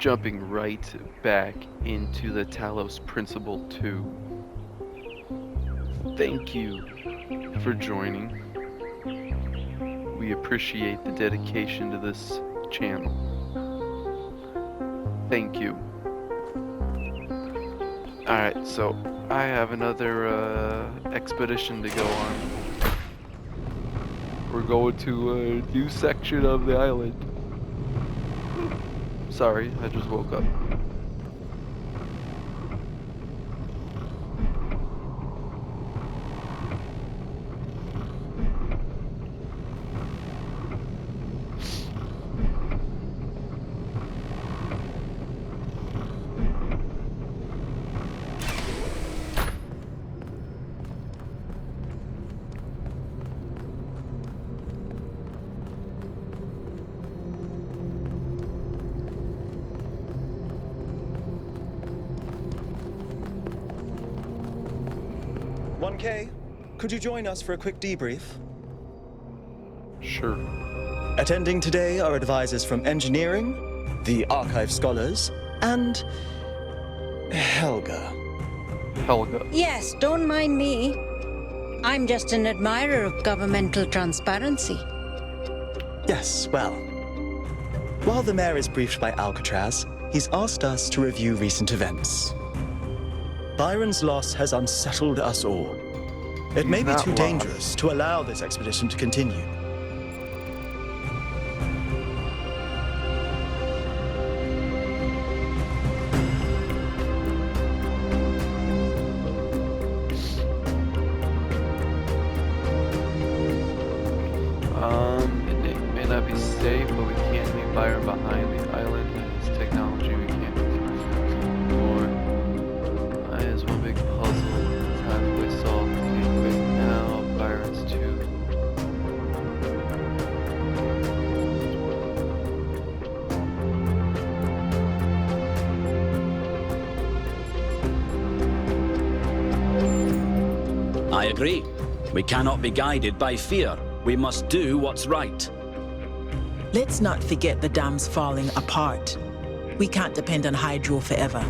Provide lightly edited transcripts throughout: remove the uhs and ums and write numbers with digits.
jumping right back into the Talos Principle 2. Thank you for joining. We appreciate the dedication to this channel. Thank you. Alright, so I have another expedition to go on. We're going to a new section of the island. Sorry, I just woke up. Could you join us for a quick debrief? Sure. Attending today are advisors from engineering, the archive scholars, and Helga. Helga. Yes, don't mind me. I'm just an admirer of governmental transparency. Yes, well. While the mayor is briefed by Alcatraz, he's asked us to review recent events. Byron's loss has unsettled us all. It may be too dangerous to allow this expedition to continue. It may not be safe, but we can't leave Byron behind the island. It's technology we can't ignore. Is one big puzzle. It's halfway solved. Right now, Byron's too. I agree. We cannot be guided by fear. We must do what's right. Let's not forget the dam's falling apart. We can't depend on hydro forever.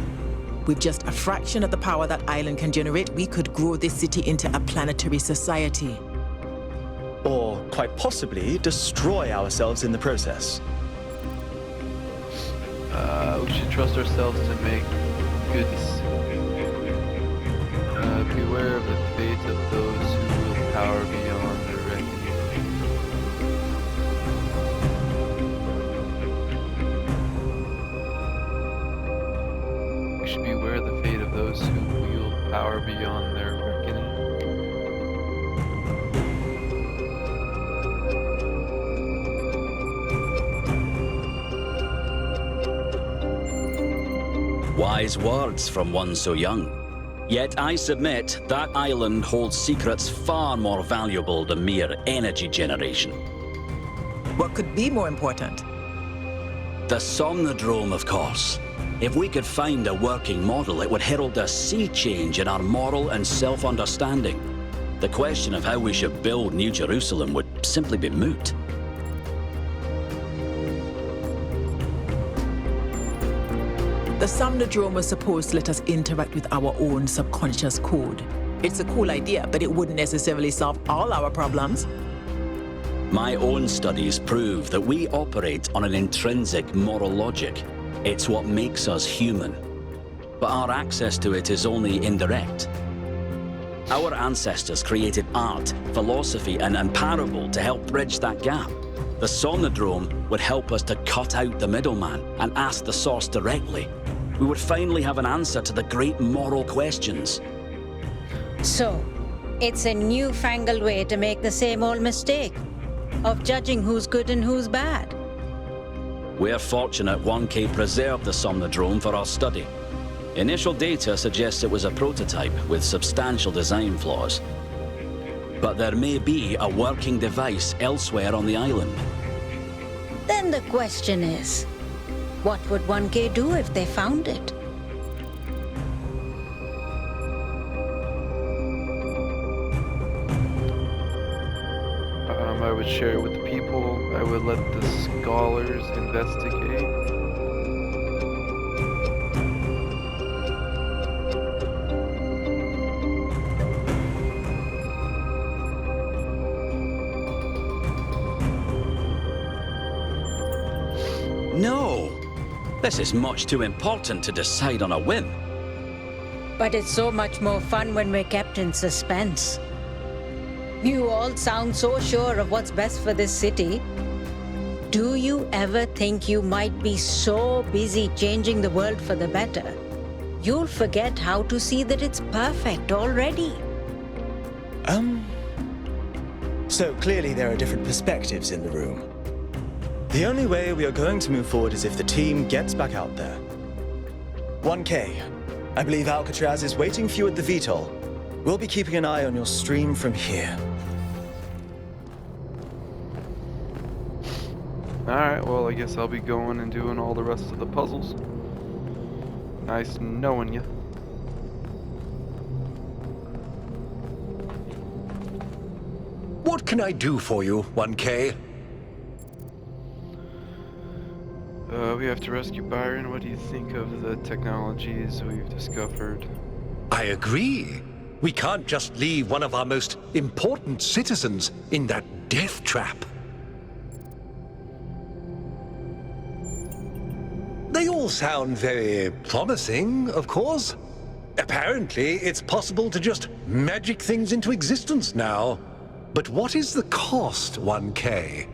With just a fraction of the power that island can generate, we could grow this city into a planetary society. Or, quite possibly, destroy ourselves in the process. We should trust ourselves to make good. Beware of the fate of those who wield power beyond their reckoning. We should beware of the fate of those who wield power beyond their reckoning. Wise words from one so young. Yet I submit that island holds secrets far more valuable than mere energy generation. What could be more important? The Somnodrome, of course. If we could find a working model, it would herald a sea change in our moral and self-understanding. The question of how we should build New Jerusalem would simply be moot. The Somnodrome was supposed to let us interact with our own subconscious code. It's a cool idea, but it wouldn't necessarily solve all our problems. My own studies prove that we operate on an intrinsic moral logic. It's what makes us human. But our access to it is only indirect. Our ancestors created art, philosophy, and parable to help bridge that gap. The Somnodrome would help us to cut out the middleman and ask the source directly. We would finally have an answer to the great moral questions. So, it's a newfangled way to make the same old mistake of judging who's good and who's bad. We're fortunate 1K preserved the Somnodrome for our study. Initial data suggests it was a prototype with substantial design flaws. But there may be a working device elsewhere on the island. Then the question is, what would 1K do if they found it? I would share it with the people. I would let the scholars investigate. No! This is much too important to decide on a whim. But it's so much more fun when we're kept in suspense. You all sound so sure of what's best for this city. Do you ever think you might be so busy changing the world for the better, you'll forget how to see that it's perfect already? So clearly there are different perspectives in the room. The only way we are going to move forward is if the team gets back out there. 1K, I believe Alcatraz is waiting for you at the VTOL. We'll be keeping an eye on your stream from here. Alright, well, I guess I'll be going and doing all the rest of the puzzles. Nice knowing you. What can I do for you, 1K? We have to rescue Byron. What do you think of the technologies we've discovered? I agree. We can't just leave one of our most important citizens in that death trap. They all sound very promising, of course. Apparently, it's possible to just magic things into existence now. But what is the cost, 1K?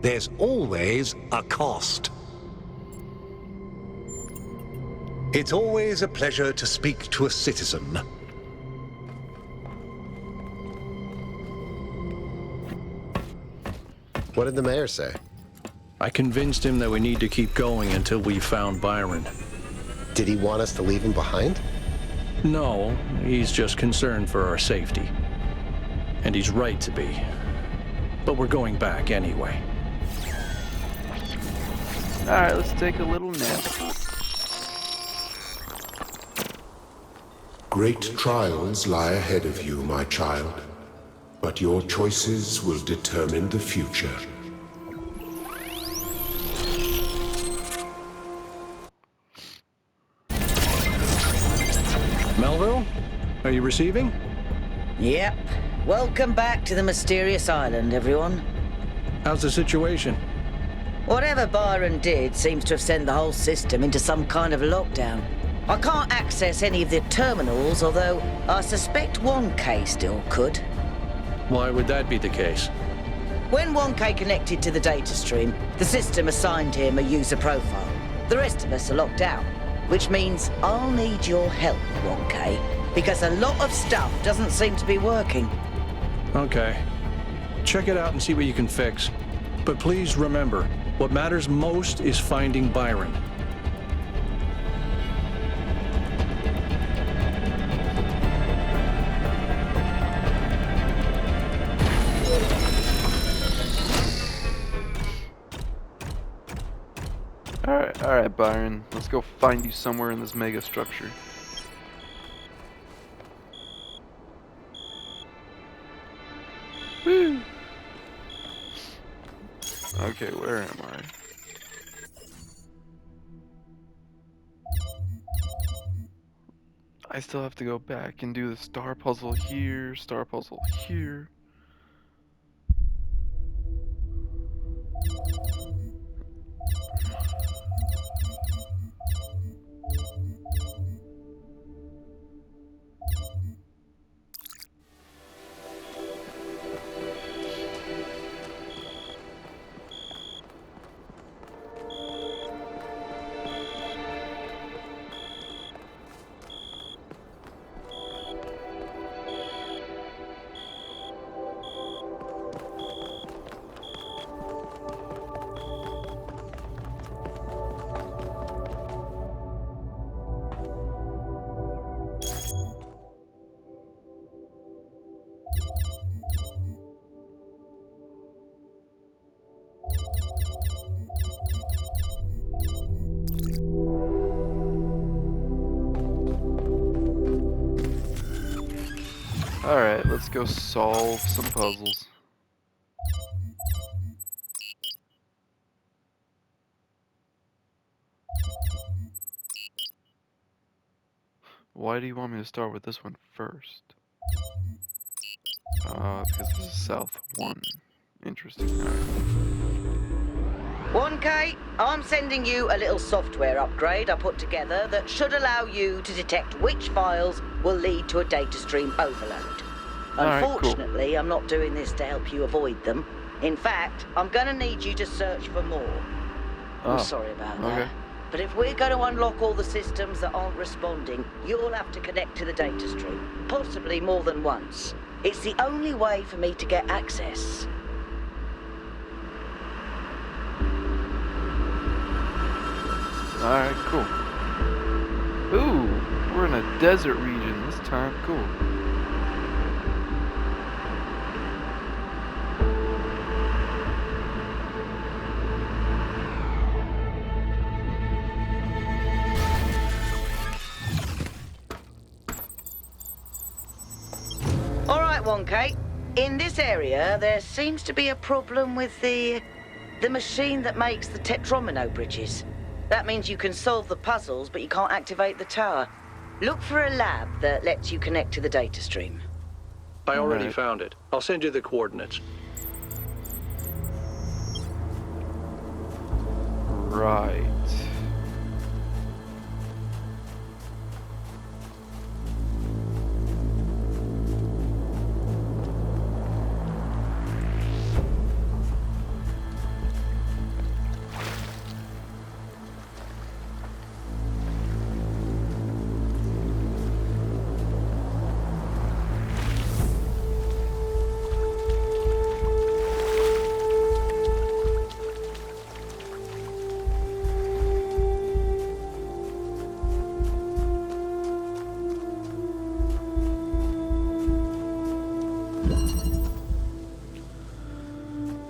There's always a cost. It's always a pleasure to speak to a citizen. What did the mayor say? I convinced him that we need to keep going until we found Byron. Did he want us to leave him behind? No, he's just concerned for our safety. And he's right to be. But we're going back anyway. Alright, let's take a little nap. Great trials lie ahead of you, my child, but your choices will determine the future. Melville, are you receiving? Yep. Welcome back to the mysterious island, everyone. How's the situation? Whatever Byron did seems to have sent the whole system into some kind of lockdown. I can't access any of the terminals, although I suspect 1K still could. Why would that be the case? When 1K connected to the data stream, the system assigned him a user profile. The rest of us are locked out, which means I'll need your help, 1K, because a lot of stuff doesn't seem to be working. Okay. Check it out and see what you can fix. But please remember, what matters most is finding Byron. Alright, Byron. Let's go find you somewhere in this mega structure. Woo! Okay, where am I? I still have to go back and do the star puzzle here, star puzzle here. Alright, let's go solve some puzzles. Why do you want me to start with this one first? Because this is South 1. Interesting. Alright. 1K, I'm sending you a little software upgrade I put together that should allow you to detect which files will lead to a data stream overload. Alright, cool. Unfortunately, I'm not doing this to help you avoid them. In fact, I'm gonna need you to search for more. I'm sorry about that. But if we're going to unlock all the systems that aren't responding, you'll have to connect to the data stream, possibly more than once. It's the only way for me to get access. Alright, cool. Ooh, we're in a desert region this time. Cool. Alright, 1K. In this area, there seems to be a problem with the machine that makes the tetromino bridges. That means you can solve the puzzles, but you can't activate the tower. Look for a lab that lets you connect to the data stream. I already Alright. found it. I'll send you the coordinates. Right.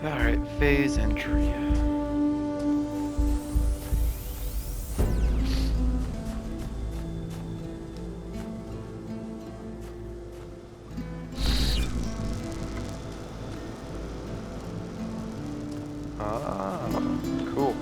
Alright, phase entry. Ah, cool.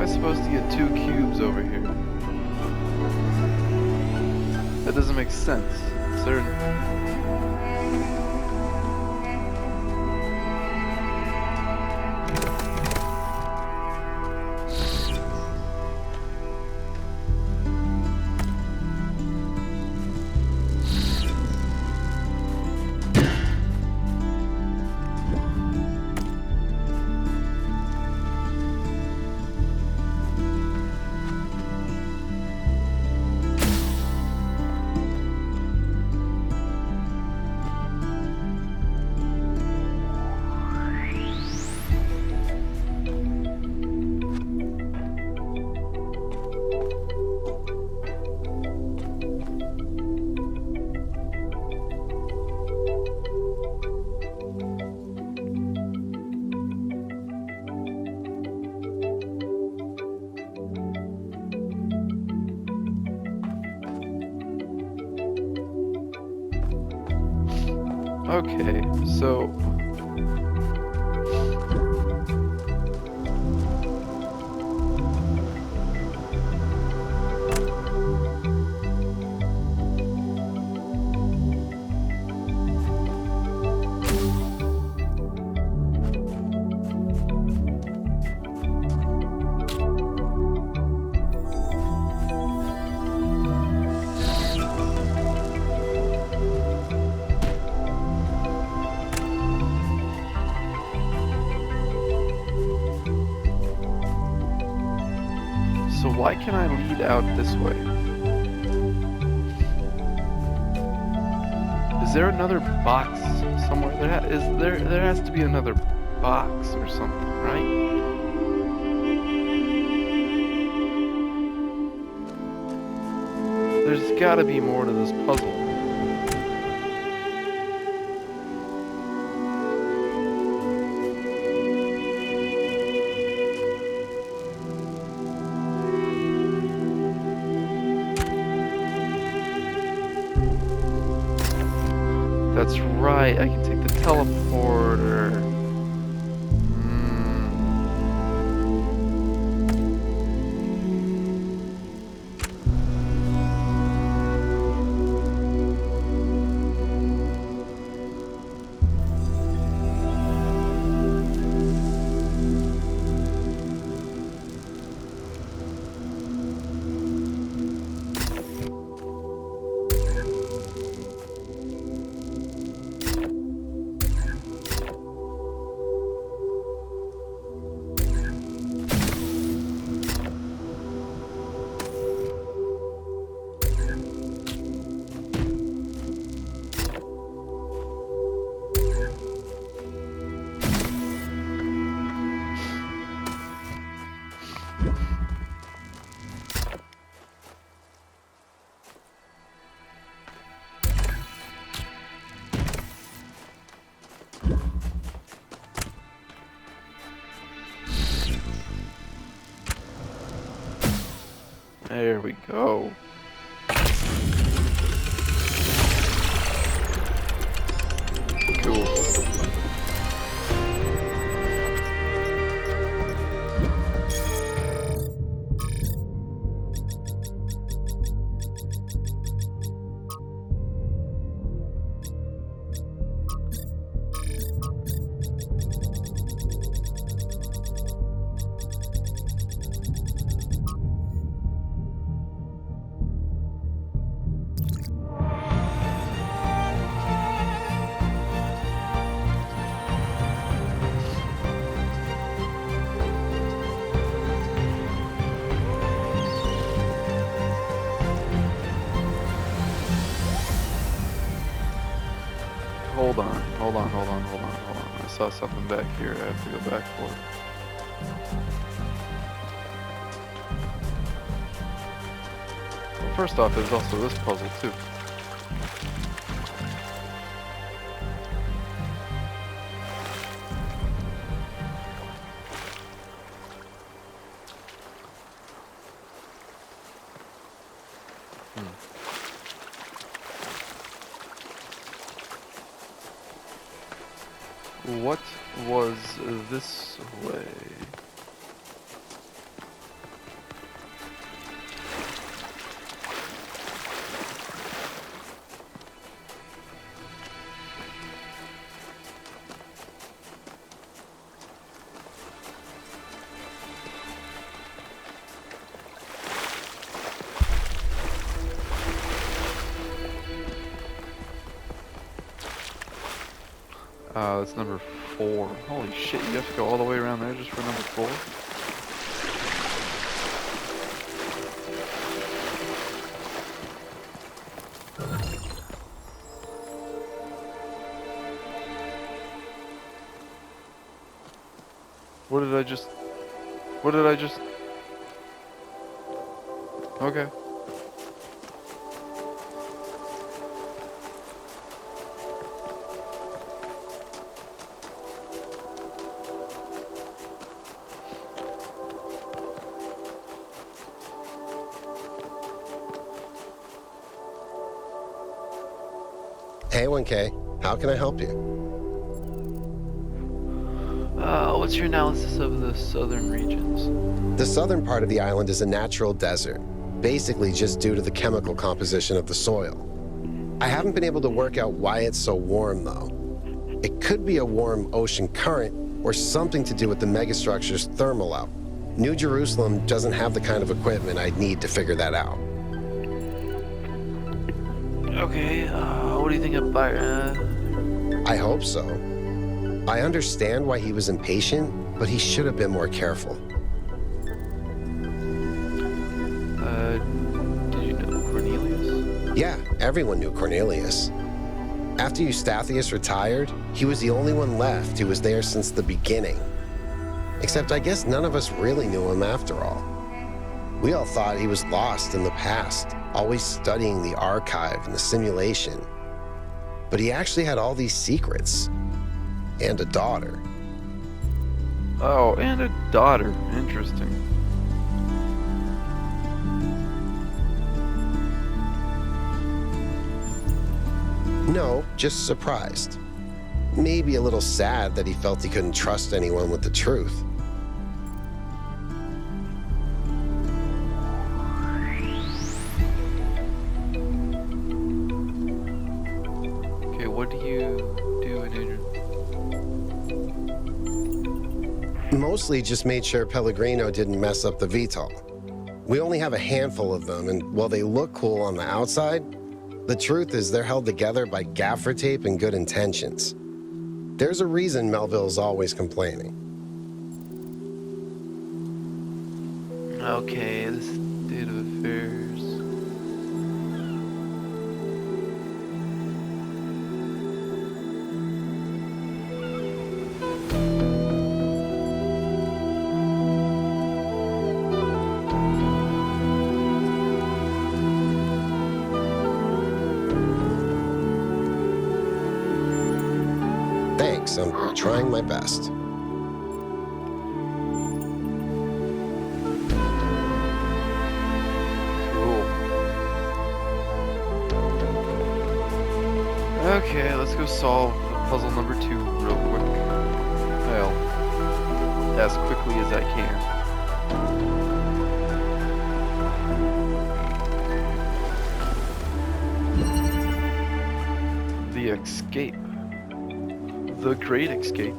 I supposed to get 2 cubes over here? That doesn't make sense. Is there... Okay, so... So why can't I lead out this way? Is there another box somewhere? There has to be another box or something, right? There's gotta be more to this puzzle. That's right, I can take the teleporter. There we go. Cool. Hold on. I saw something back here I have to go back for. Well, first off, there's also this puzzle too. What was this way? That's number 4. Holy shit, you have to go all the way around there just for number 4? What did I just... Okay. Hey, 1K. How can I help you? What's your analysis of the southern regions? The southern part of the island is a natural desert, basically just due to the chemical composition of the soil. I haven't been able to work out why it's so warm, though. It could be a warm ocean current or something to do with the megastructure's thermal out. New Jerusalem doesn't have the kind of equipment I'd need to figure that out. Okay, what do you think of Byron? I hope so. I understand why he was impatient, but he should have been more careful. Did you know Cornelius? Yeah, everyone knew Cornelius. After Eustathius retired, he was the only one left who was there since the beginning. Except I guess none of us really knew him after all. We all thought he was lost in the past, always studying the archive and the simulation. But he actually had all these secrets. And a daughter. Oh, and a daughter. Interesting. No, just surprised. Maybe a little sad that he felt he couldn't trust anyone with the truth. Okay, what do you do in Adrian? Mostly just made sure Pellegrino didn't mess up the VTOL. We only have a handful of them, and while they look cool on the outside, the truth is they're held together by gaffer tape and good intentions. There's a reason Melville's always complaining. Okay, this state of affairs. Thanks, I'm trying my best. Okay, let's go solve puzzle number 2 real quick. Well, as quickly as I can. The escape. The Great Escape.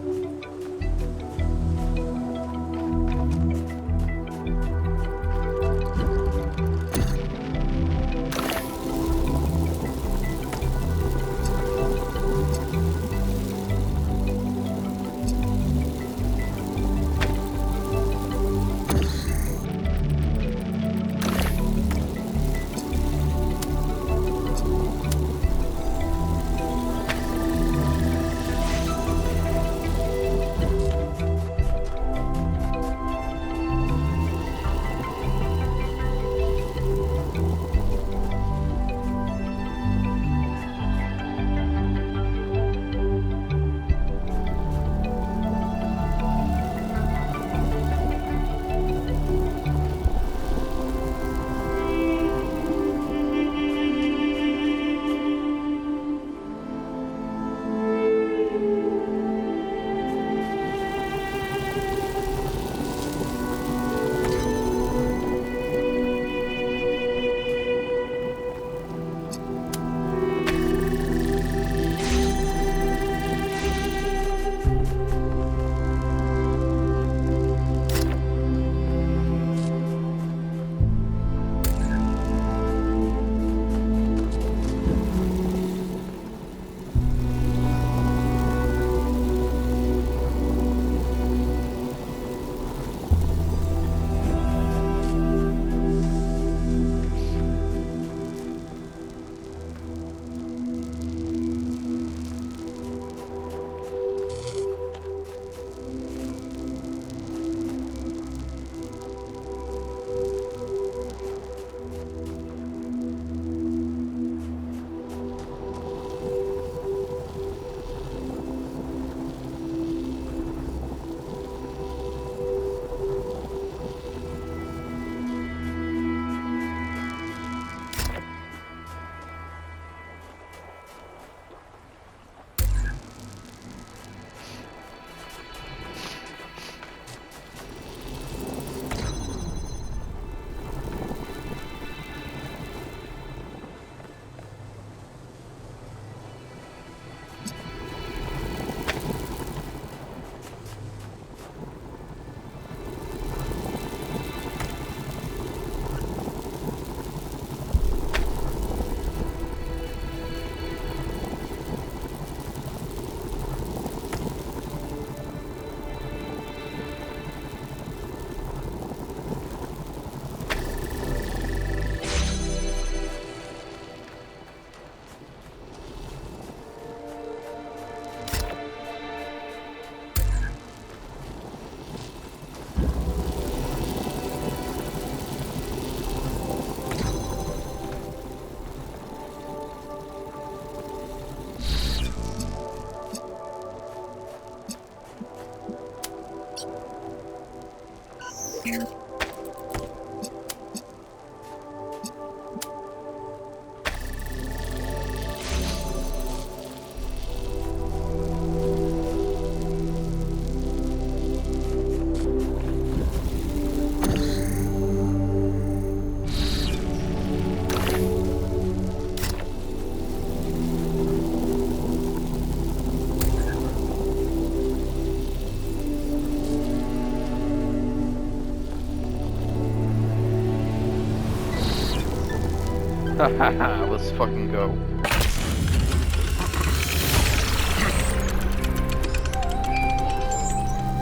Let's fucking go.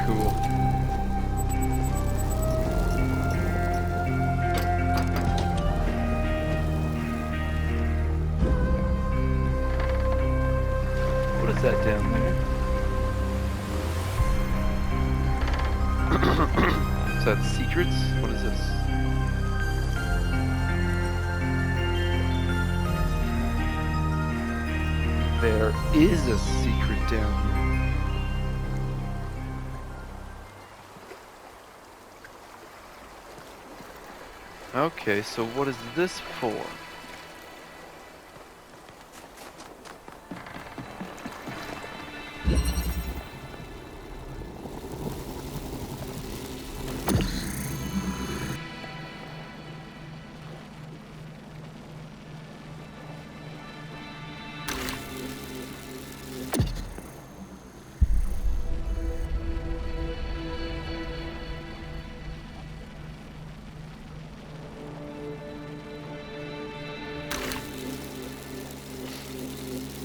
Cool. What is that down there? Is that secrets? What is this? There is a secret down here. Okay, so what is this for?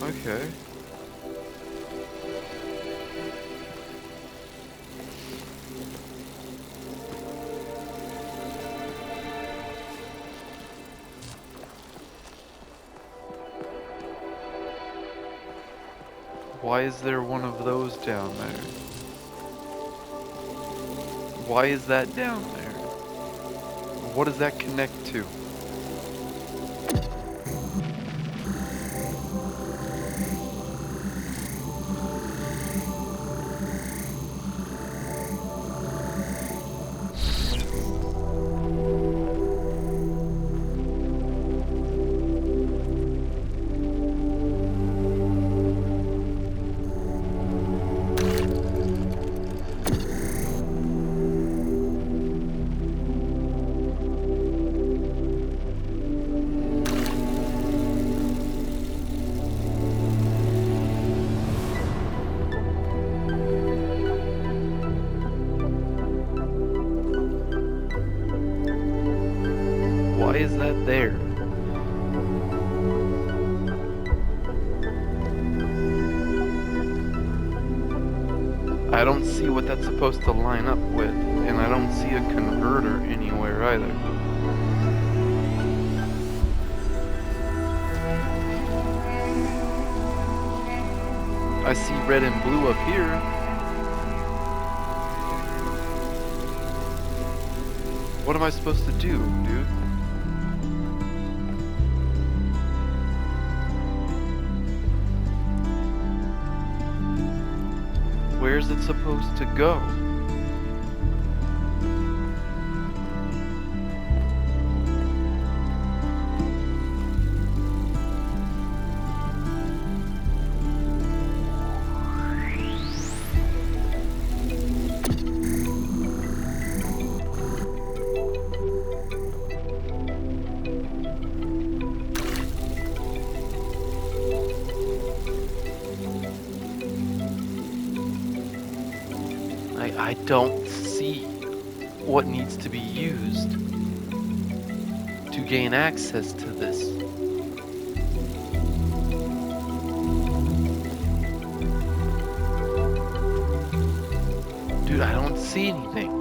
Okay. Why is there one of those down there? Why is that down there? What does that connect to? Why is that there? I don't see what that's supposed to line up with, and I don't see a converter anywhere either. I see red and blue up here. What am I supposed to do, dude? Where's it supposed to go? I don't see what needs to be used to gain access to this. Dude, I don't see anything.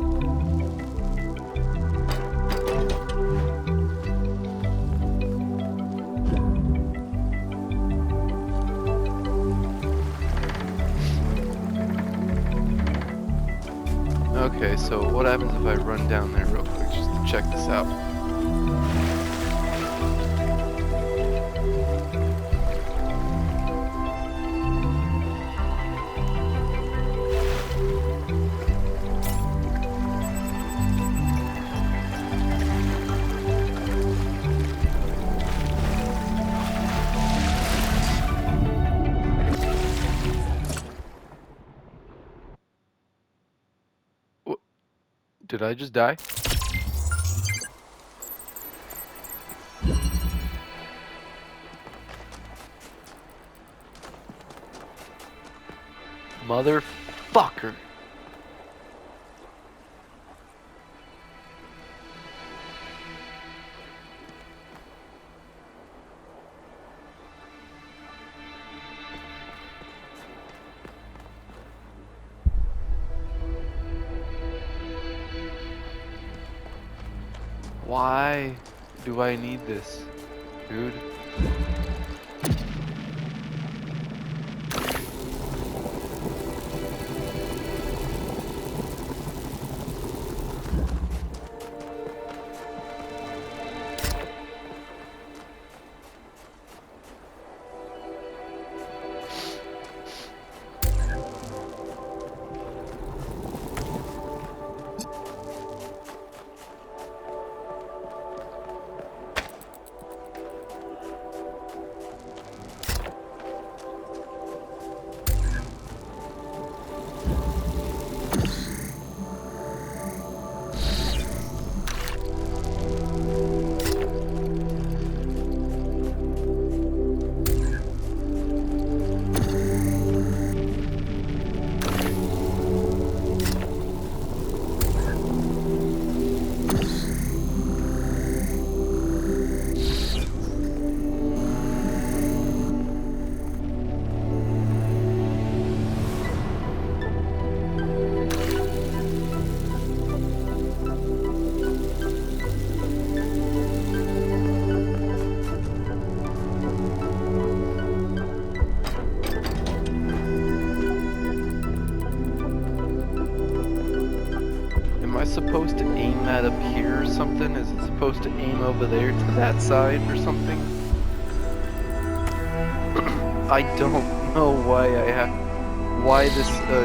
Okay, so what happens if I run down there real quick just to check this out? Did I just die? Motherfucker. Why do I need this, dude? Supposed to aim that up here or something? Is it supposed to aim over there to that side or something? I don't know why this green.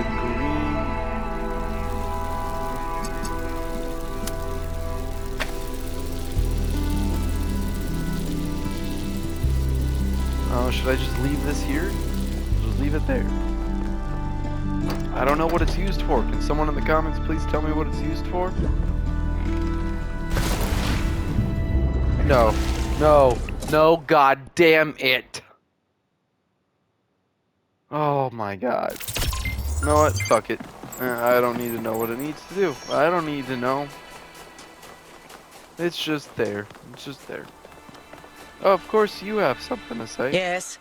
Oh, should I just leave this here? Just leave it there. I don't know what it's used for. Can someone in the comments please tell me what it's used for? No. No. No, god damn it. Oh my god. You know what? Fuck it. I don't need to know what it needs to do. I don't need to know. It's just there. It's just there. Oh, of course you have something to say. Yes.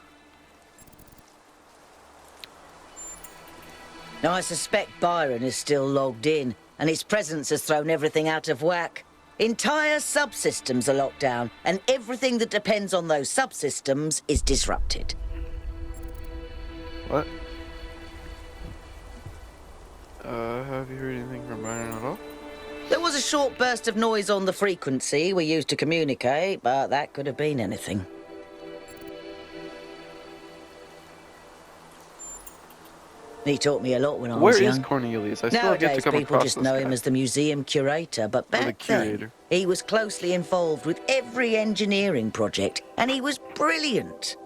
Now, I suspect Byron is still logged in, and his presence has thrown everything out of whack. Entire subsystems are locked down, and everything that depends on those subsystems is disrupted. What? Have you heard anything from Byron at all? There was a short burst of noise on the frequency we used to communicate, but that could have been anything. He taught me a lot when I was young. Where is Cornelius? I still get to Nowadays, come people across just this know guy. him as the museum curator, but back then, he was closely involved with every engineering project, and he was brilliant.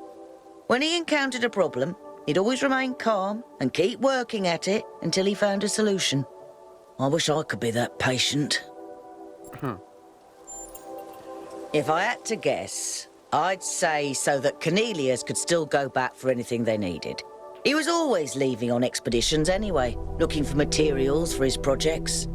When he encountered a problem, he'd always remain calm and keep working at it until he found a solution. I wish I could be that patient. If I had to guess, I'd say so that Cornelius could still go back for anything they needed. He was always leaving on expeditions anyway, looking for materials for his projects.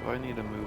So I need to move.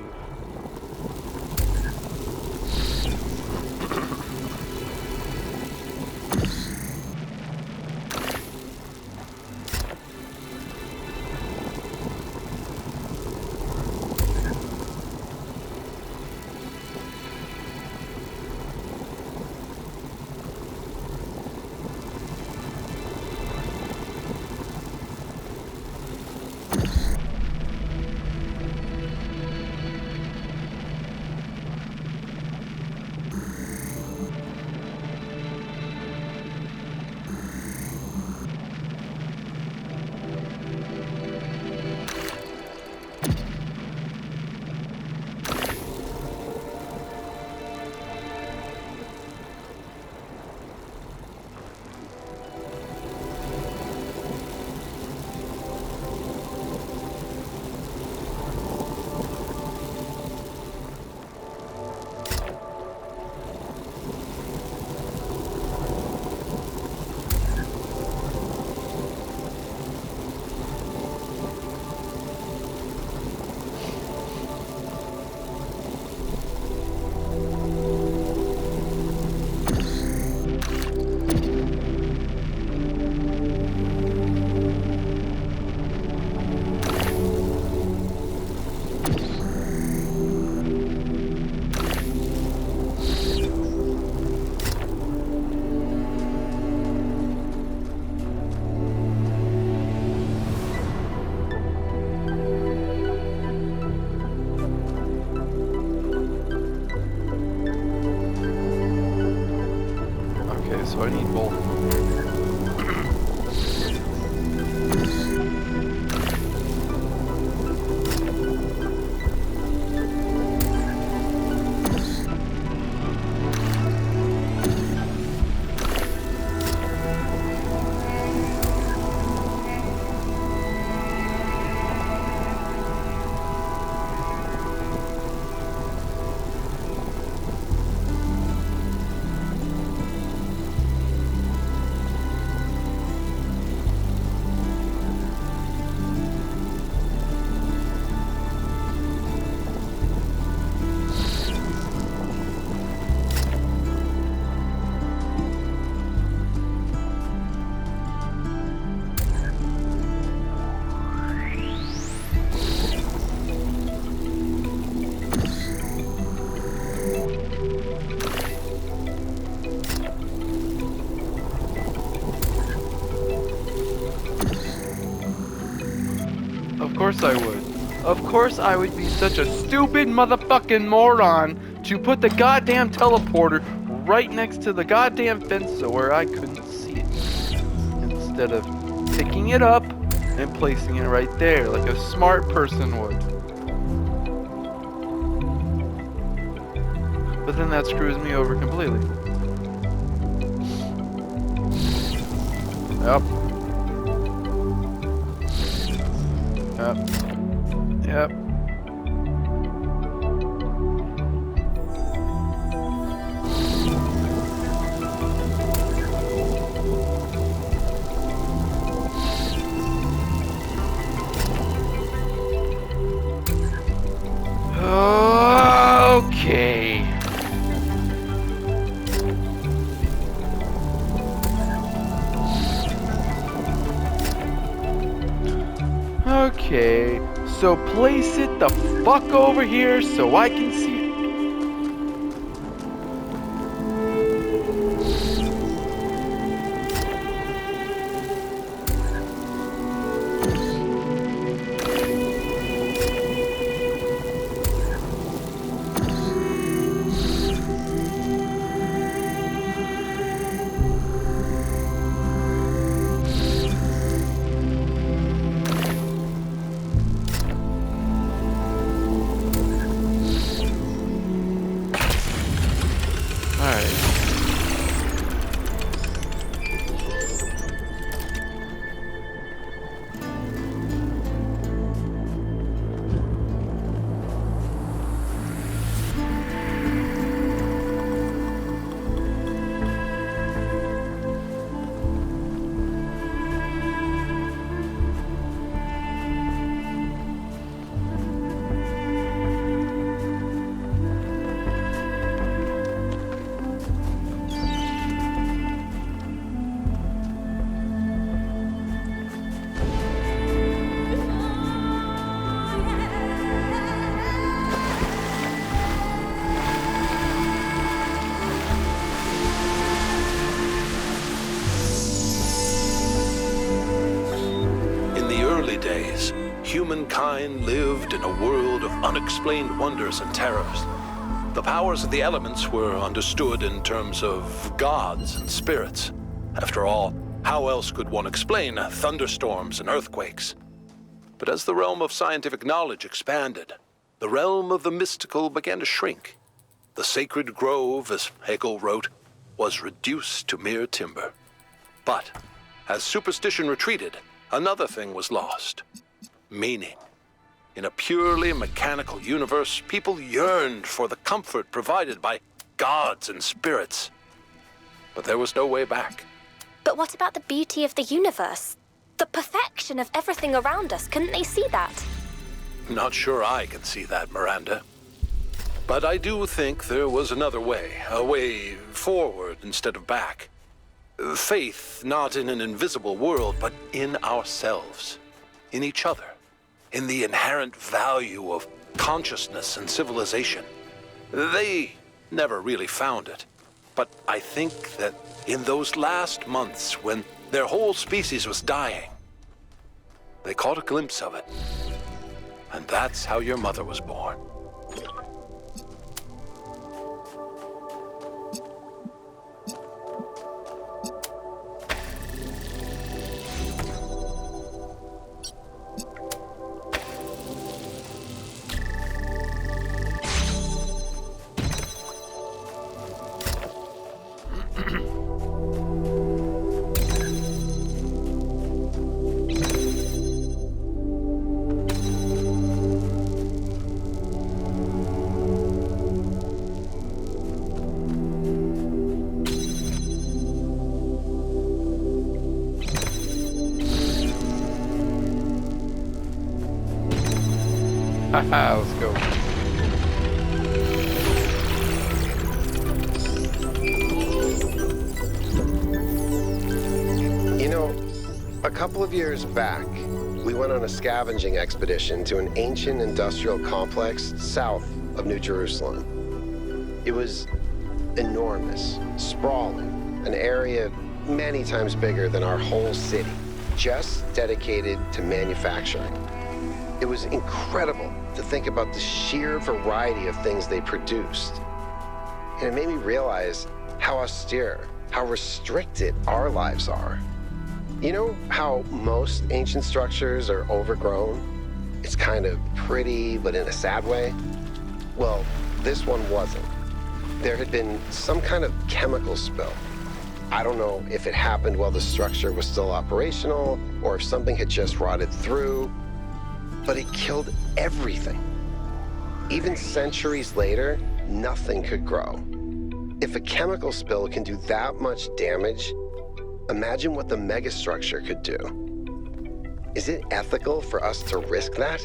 So I need both. Of course I would. Of course I would be such a stupid motherfucking moron to put the goddamn teleporter right next to the goddamn fence so where I couldn't see it. Instead of picking it up and placing it right there like a smart person would. But then that screws me over completely. Yep. Yep. Okay. Okay, so place it the fuck over here so I can see it. early days, humankind lived in a world of unexplained wonders and terrors. The powers of the elements were understood in terms of gods and spirits. After all, how else could one explain thunderstorms and earthquakes? But as the realm of scientific knowledge expanded, the realm of the mystical began to shrink. The sacred grove, as Hegel wrote, was reduced to mere timber. But as superstition retreated, another thing was lost: meaning. In a purely mechanical universe, people yearned for the comfort provided by gods and spirits. But there was no way back. But what about the beauty of the universe? The perfection of everything around us, couldn't they see that? Not sure I can see that, Miranda. But I do think there was another way, a way forward instead of back. Faith not in an invisible world, but in ourselves, in each other, in the inherent value of consciousness and civilization. They never really found it, but I think that in those last months when their whole species was dying, they caught a glimpse of it. And that's how your mother was born. Haha, let's go. You know, a couple of years back, we went on a scavenging expedition to an ancient industrial complex south of New Jerusalem. It was enormous, sprawling, an area many times bigger than our whole city, just dedicated to manufacturing. It was incredible to think about the sheer variety of things they produced. And it made me realize how austere, how restricted our lives are. You know how most ancient structures are overgrown? It's kind of pretty, but in a sad way. Well, this one wasn't. There had been some kind of chemical spill. I don't know if it happened while the structure was still operational or if something had just rotted through, but it killed everything. Even centuries later, nothing could grow. If a chemical spill can do that much damage, imagine what the megastructure could do. Is it ethical for us to risk that?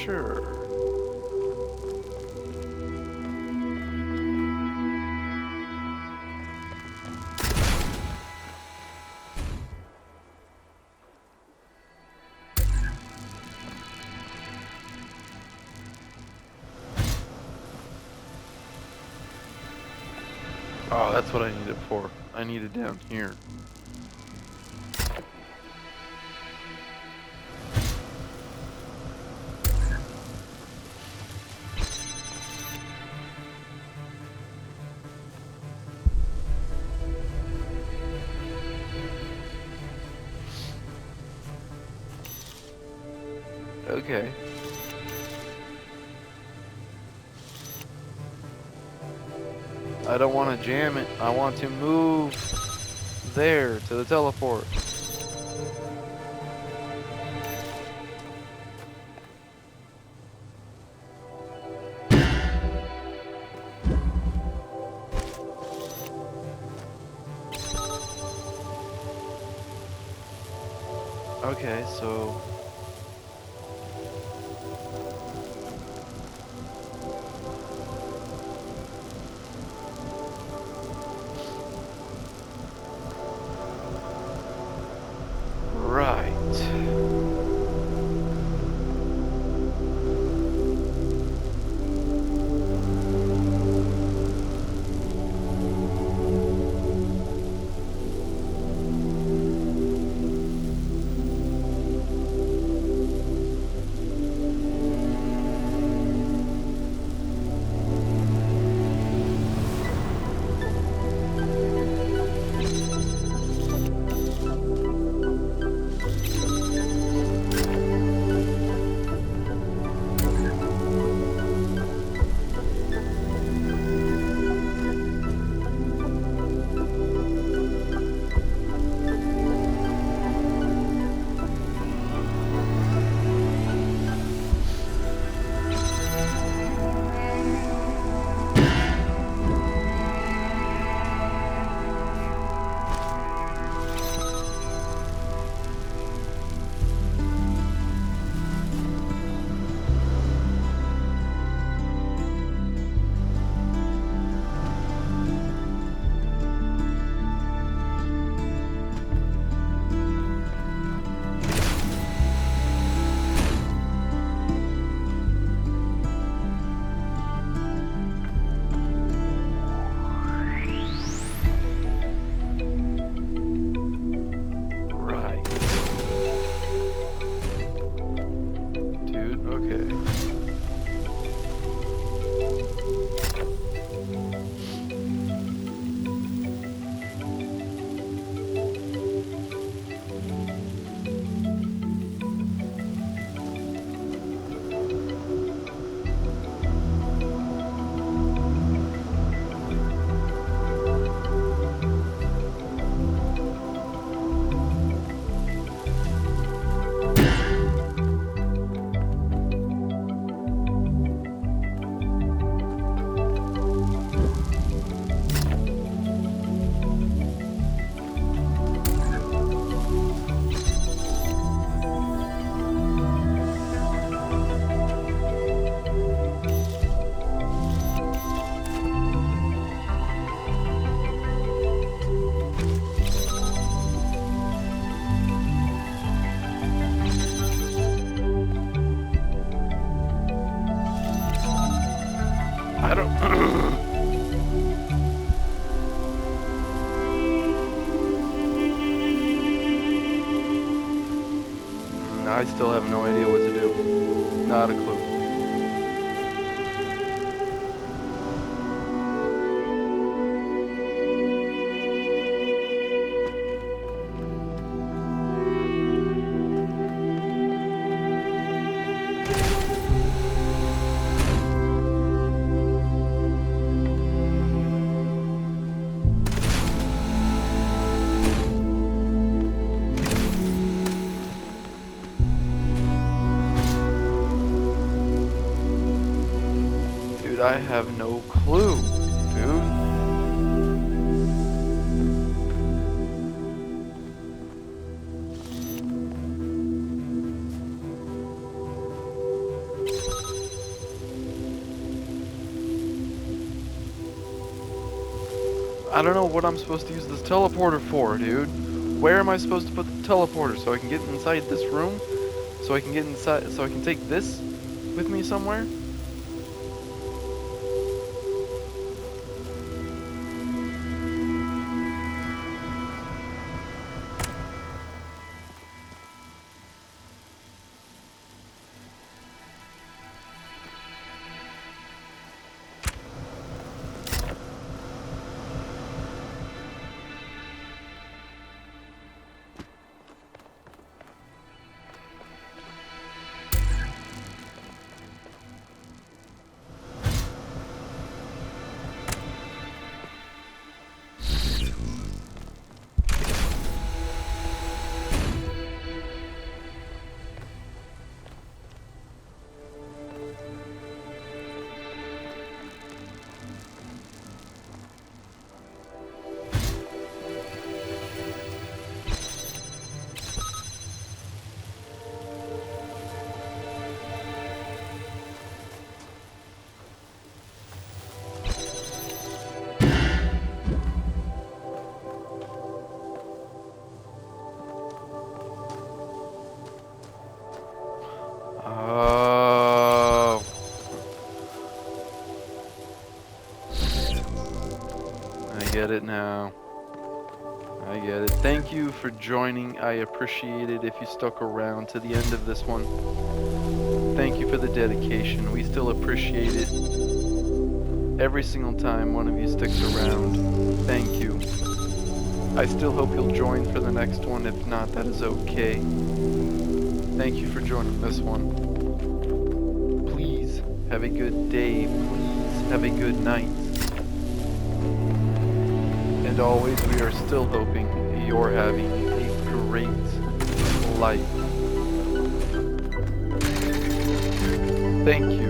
Sure. Oh, that's what I need it for. I need it down here. Okay. I don't want to jam it. I want to move there to the teleport. Okay, so right. Right. Dude, okay. I don't. I still have no idea what to do. Not a clue. I have no clue, dude. I don't know what I'm supposed to use this teleporter for, dude. Where am I supposed to put the teleporter so I can get inside this room? So I can get inside, so I can take this with me somewhere? Oh. I get it now. I get it. Thank you for joining. I appreciate it if you stuck around to the end of this one. Thank you for the dedication. We still appreciate it. Every single time one of you sticks around. Thank you. I still hope you'll join for the next one. If not, that is okay. Thank you for joining this one. Please have a good day. Please have a good night. And always, we are still hoping you're having a great life. Thank you.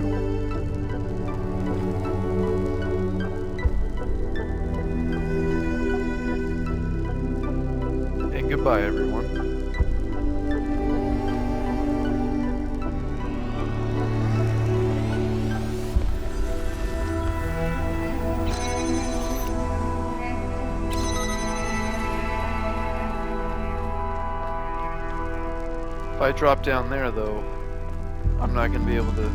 And goodbye, everyone. If I drop down there, though, I'm not going to be able to